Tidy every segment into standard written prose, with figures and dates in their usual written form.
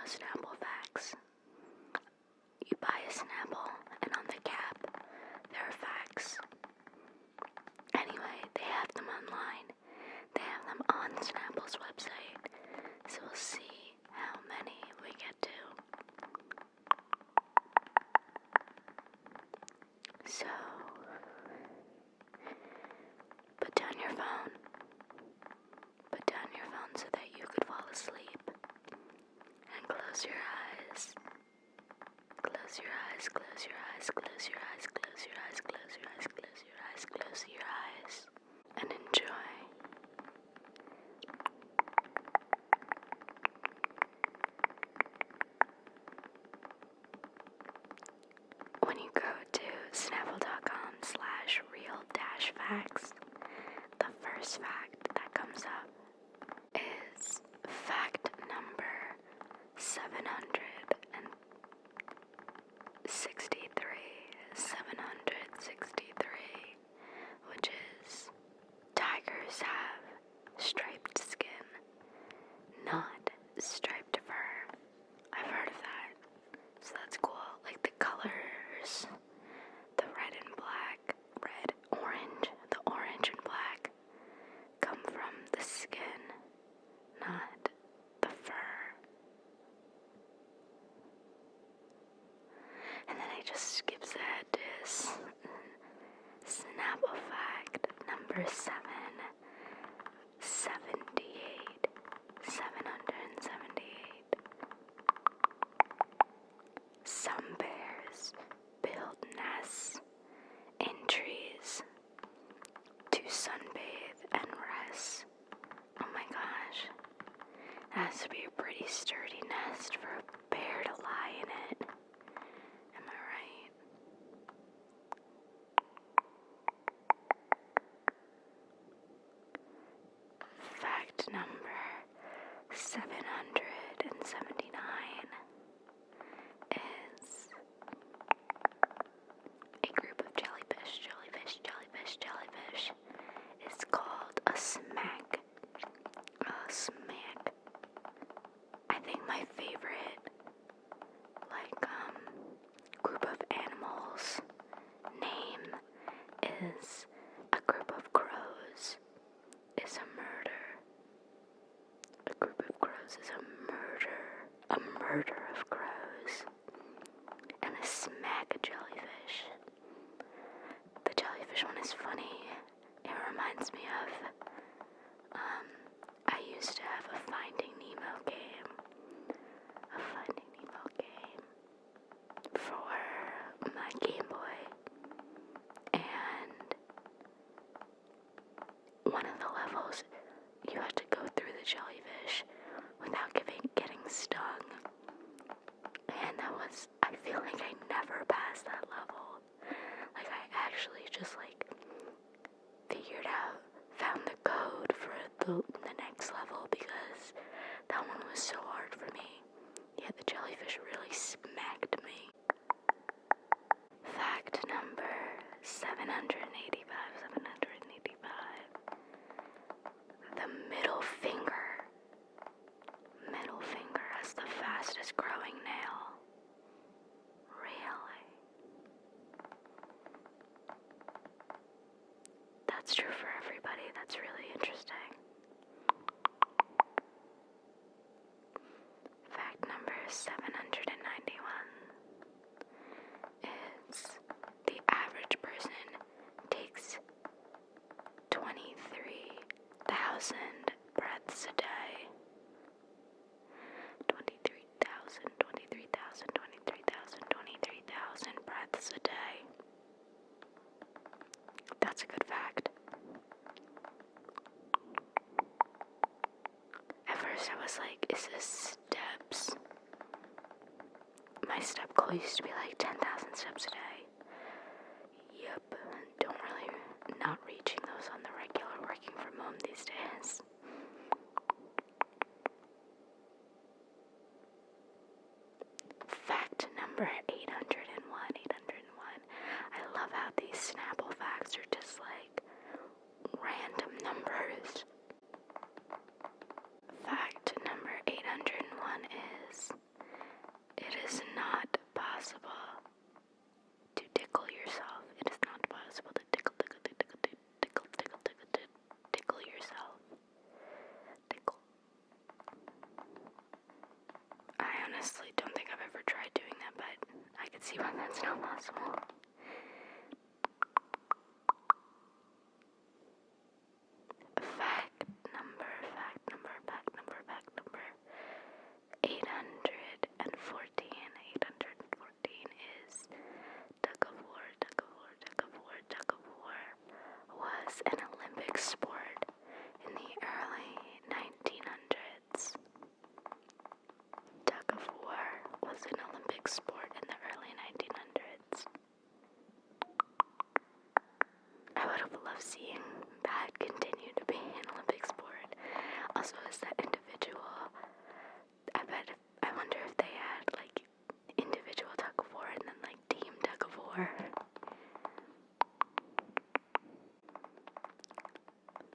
Snapple facts. You buy a Snapple, and on the cap, there are facts. Anyway, they have them online. They have them on Snapple's website. So we'll see how many we get to. So, put down your phone. Put down your phone so that you could fall asleep. And close your eyes. Close your eyes, close your eyes, close your eyes, close your eyes, close your eyes, close your eyes, close your eyes. And enjoy. When you go to snapple.com/real-facts, the first fact that comes up is fact number 763, which is tigers have striped skin, not striped fur. I've heard of that, so that's cool. Like the colors, the red and black, the orange and black come from the skin, not the fur. And then it just skips ahead to Snapple fact number 778. Some bears build nests in trees to sunbathe and rest. Oh my gosh. That has to be a pretty sturdy nest for a bear to lie in it. Am I right? Fact number 779 is a group of jellyfish is called a smack. I think my favorite, group of animals name is a group of crows is a murder. A group of crows is a murder of crows. And a smack jellyfish. The jellyfish one is funny. It reminds me of, I used to have a Finding Nemo game. For my Game Boy. And one of the levels, you had to go through the jellyfish without getting stung. And I feel like I never passed that level. Like I actually just found the code for the next level because that one was so hard for me. Yeah, the jellyfish really smacked me. Fact number 785. The middle finger has the fastest growing nail. Really? That's true for everybody. That's really interesting. Fact number 791 is the average person takes 23,000 breaths a day. 23,000 breaths a day. That's a good fact. At first I was like, is this steps? My step goal used to be 10,000 steps a day. Yep, not reaching those on the regular working from home these days. Fact number 801. I love how these Snapple facts are just random numbers. Fact number 801 is see why that's not possible. Fact number 814 is tug of war was an Olympic sport in the early 1900s. Tug of war was an Olympic sport in the early 1900s. I would have loved seeing that continue to be an Olympic sport. Also, as that individual, I wonder if they had like individual tug of war and then like team tug of war.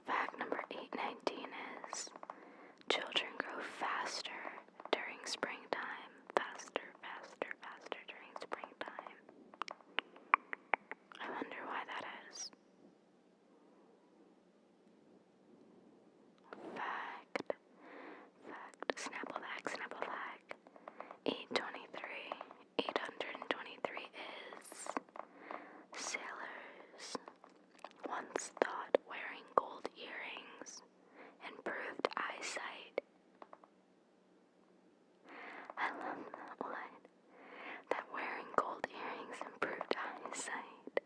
Fact number 819 is children grow faster during springtime. Faster during springtime. I wonder why that is. Fact. Snapple fact. 823 is sailors once thought wearing gold earrings improved eyesight. I love that one. That wearing gold earrings improved eyesight.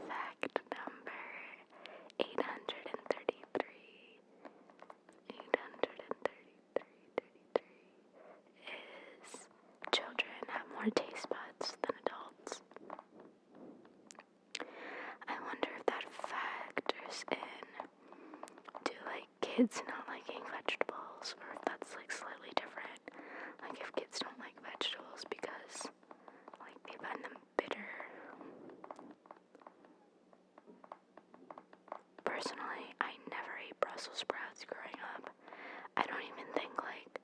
Fact number 833 is children have more taste buds than adults. I wonder if that factors in to like kids not liking vegetables, or if that's like slightly different. Like if kids don't like vegetables because like they find them bitter. Personally, I never ate Brussels sprouts growing up. I don't even think like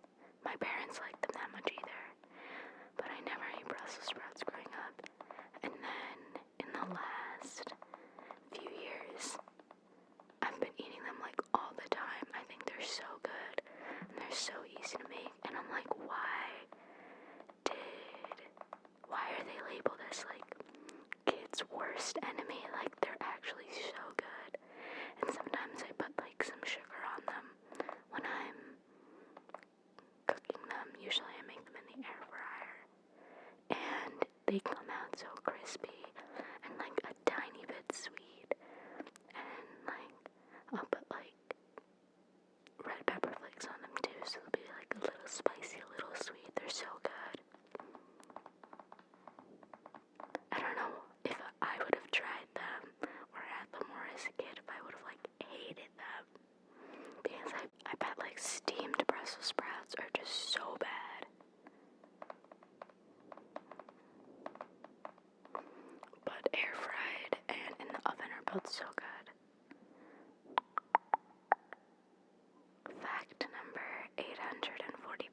my parents liked them that much either. But I never ate Brussels sprouts growing up. And then in the last few years, I've been eating them like all the time. I think they're so good and they're so easy to make. And I'm like, why are they labeled as like kids' worst enemy? Like they're actually so good. And sometimes I put like some sugar on them when I'm cooking them. Usually I make them in the air fryer. And they come out so crispy and like a tiny bit sweet. And like I'll put like red pepper flakes on them too, so they'll be like a little spicy, a little sweet. They're so good. I don't know if I would have tried them or had them more as a kid, if I would have like hated them, because I bet like steamed Brussels sprouts are just so bad. But air fried and in the oven are both so good. Fact number 845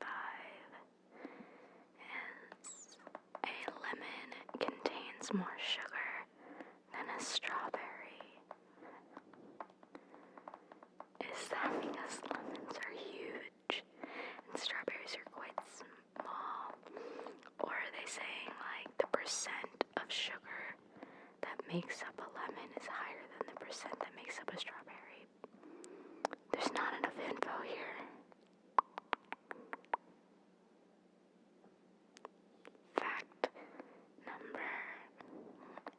is a lemon contains more sugar than a strawberry. Is that because lemons are huge and strawberries are quite small? Or are they saying like the percent of sugar that makes up a lemon is higher than the percent that makes up a strawberry? There's not enough info here. Fact number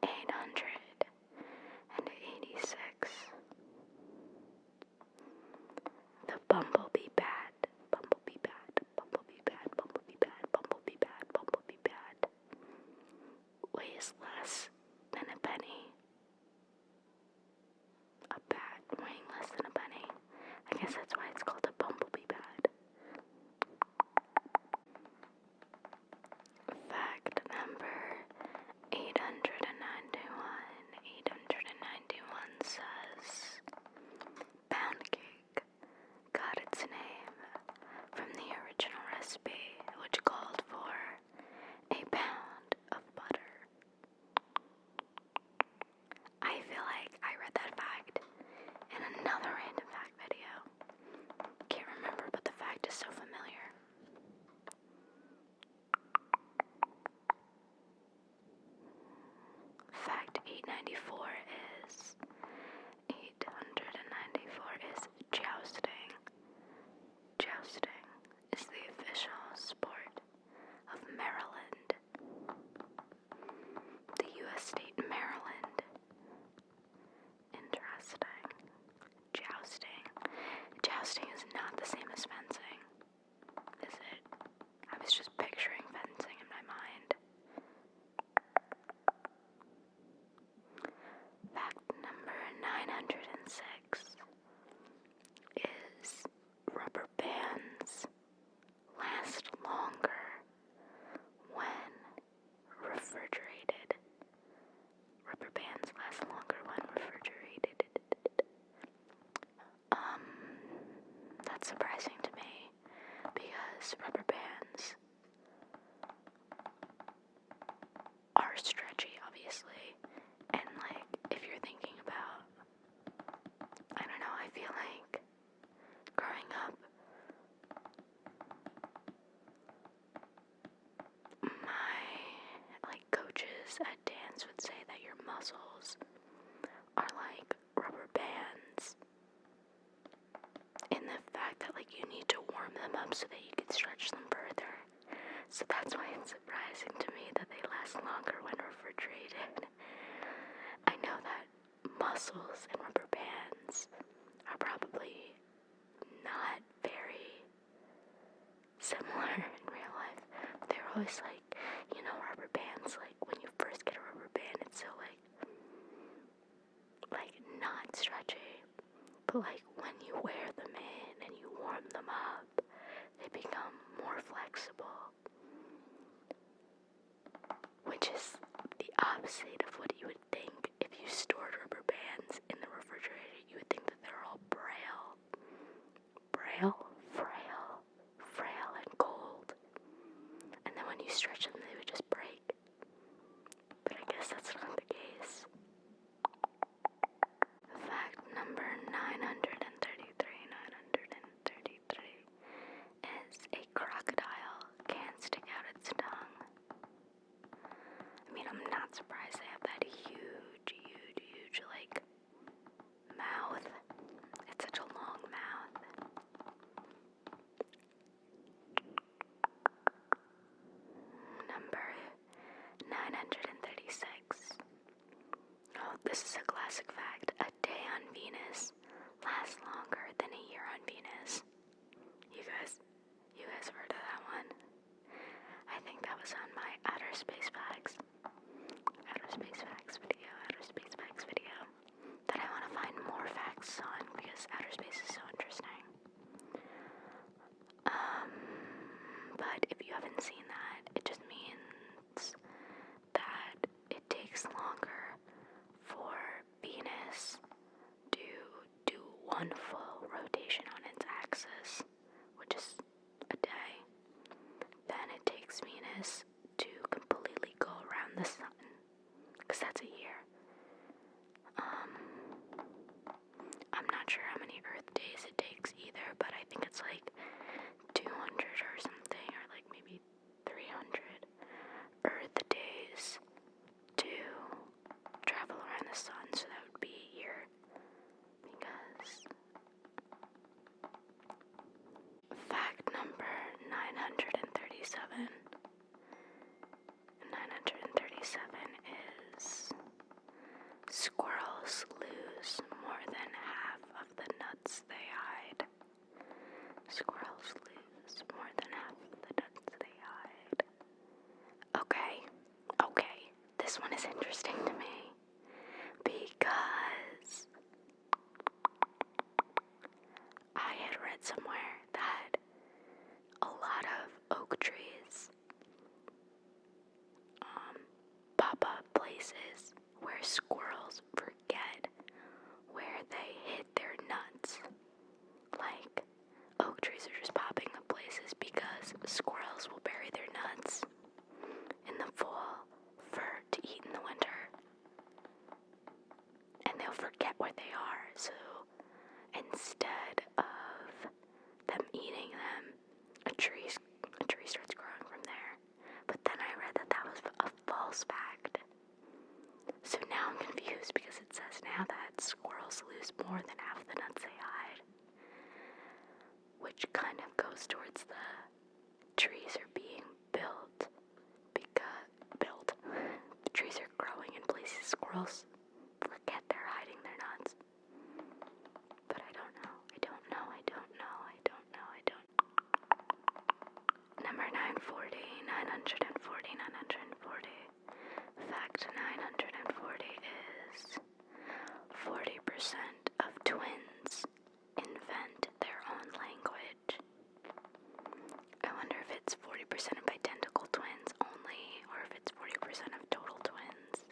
886. The bumblebee bat weighs less than a penny. because a dance would say that your muscles are like rubber bands, in the fact that like you need to warm them up so that you can stretch them further. So that's why it's surprising to me that they last longer when refrigerated. I know that muscles and rubber bands are probably not very similar in real life. They're always like, you know, rubber bands, like when you first get a rubber band, it's so like not stretchy. But like when you wear them in and you warm them up, they become more flexible. Which is the opposite of what you would think if you stored rubber bands in the refrigerator. You would think that they're all frail, and cold. And then when you stretch them, they would just break. But I guess that's not the case. Fact number 933 is a crocodile can't stick out its tongue. I mean, I'm not surprised they have that huge, like, mouth. It's such a long mouth. Number 936. Oh, this is a classic fact. A day on Venus lasts longer than a year on Venus. You guys have heard of that one? I think that was on my Outer Space Facts video that I want to find more facts on because outer space is so interesting. But if you haven't seen that, it just means that it takes longer for Venus to do one full rotation on its axis, which is a day, than it takes Venus to completely go around the sun, because that's a year. I'm not sure how many Earth days it takes either, but I think it's like 200 or something, or like maybe 300 Earth days to travel around the sun, so that would be a year, because fact number 937 is squirrels lose more than half of the nuts they hide. Squirrels lose more than half of the nuts they hide. Okay, this one is interesting to me because I had read somewhere that a lot of oak trees pop up places where squirrels forget where they hid their nuts. Like, oak trees are just popping up places because squirrels will bury their nuts in the fall to eat in the winter. And they'll forget where they are, so instead of them eating them, a tree starts growing from there. But then I read that was a false fact. So now I'm confused because it says now that squirrels lose more than half the nuts they hide, which kind of goes towards the trees are being built because the trees are growing in places squirrels forget they're hiding their nuts. But I don't know. Number 940. Fact 940 is 40% of twins invent their own language. I wonder if it's 40% of identical twins only, or if it's 40% of total twins.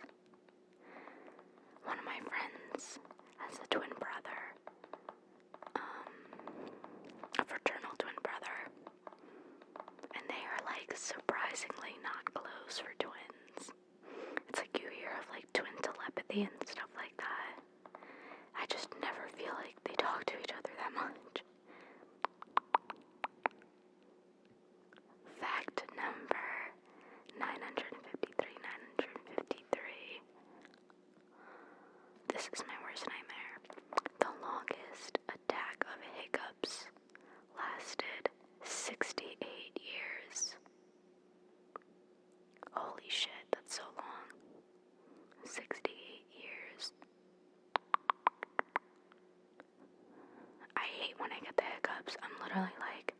literally like,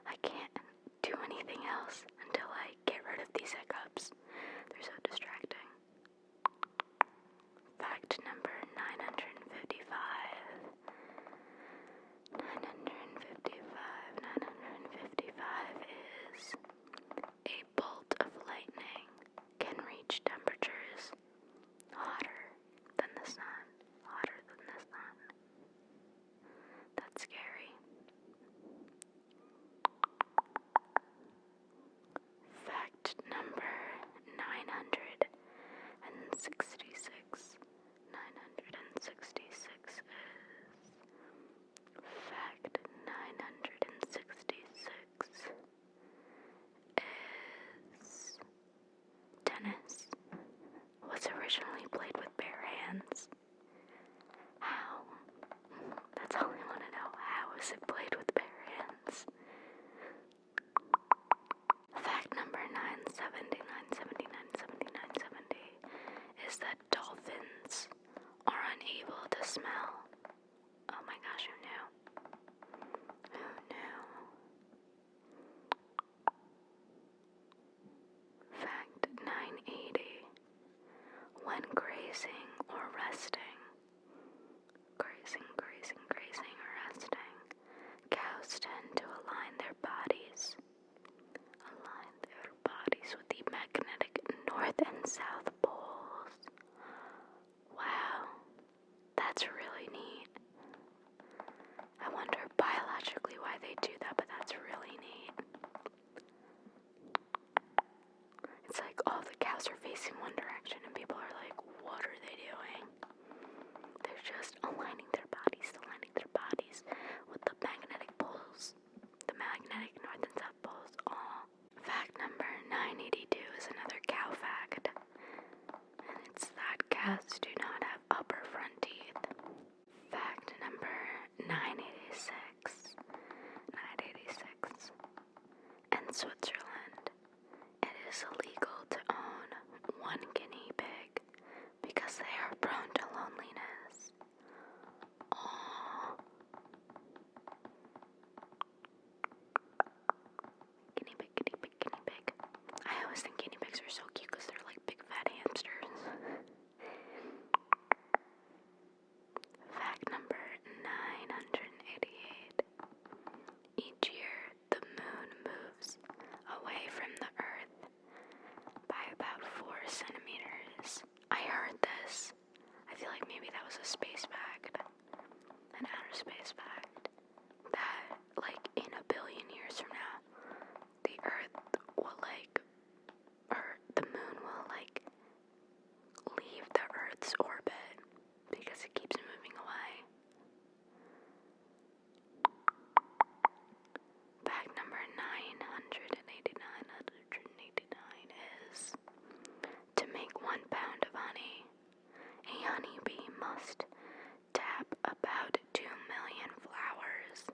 I can't do anything else until I get rid of these hiccups. They're so distracting. Fact number 955. 955 is a bolt of lightning can reach temperatures hotter than the sun. Hotter than the sun. That's scary. Fact number 966. 966 is fact 966 is tennis was originally played with bare hands. How? That's all I want to know. How is it played with bare hands? Fact number 970 is that dolphins are unable to smell. Oh my gosh, who knew? Who knew? Fact 980. When grazing or resting, or resting, cows tend to align their bodies with the magnetic north and south poles. Wow, that's really neat. I wonder biologically why they do that, but that's really neat. It's like all the cows are facing one direction and people are like, what are they doing? They're just aligning their bodies with the magnetic poles. The magnetic north and south poles. Aw. Fact number 982 is another cow fact. And it's that cows do not have upper front teeth. Fact number 986. In Switzerland, it is illegal to own one guinea pig because they are prone to loneliness. Aww. Guinea pig. I always think guinea pigs are so cute because they're like big fat hamsters. Fact number 988. Each year, the moon moves away from the Earth by about 4 centimeters. I heard this. I feel like maybe that was a space fact. An outer space fact. That, like, in a billion years from now, the Earth will, the moon will, leave the Earth's orbit because it keeps moving away. Fact number 989 is, to make 1 pound of honey, a honeybee must tap about 2 million flowers.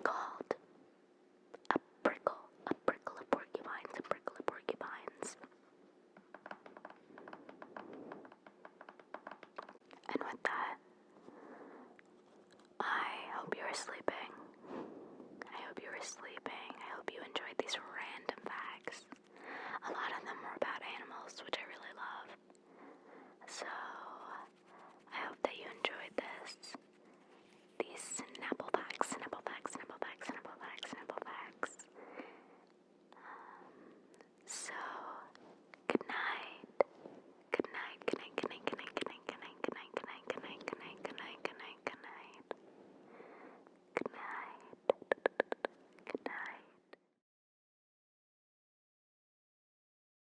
called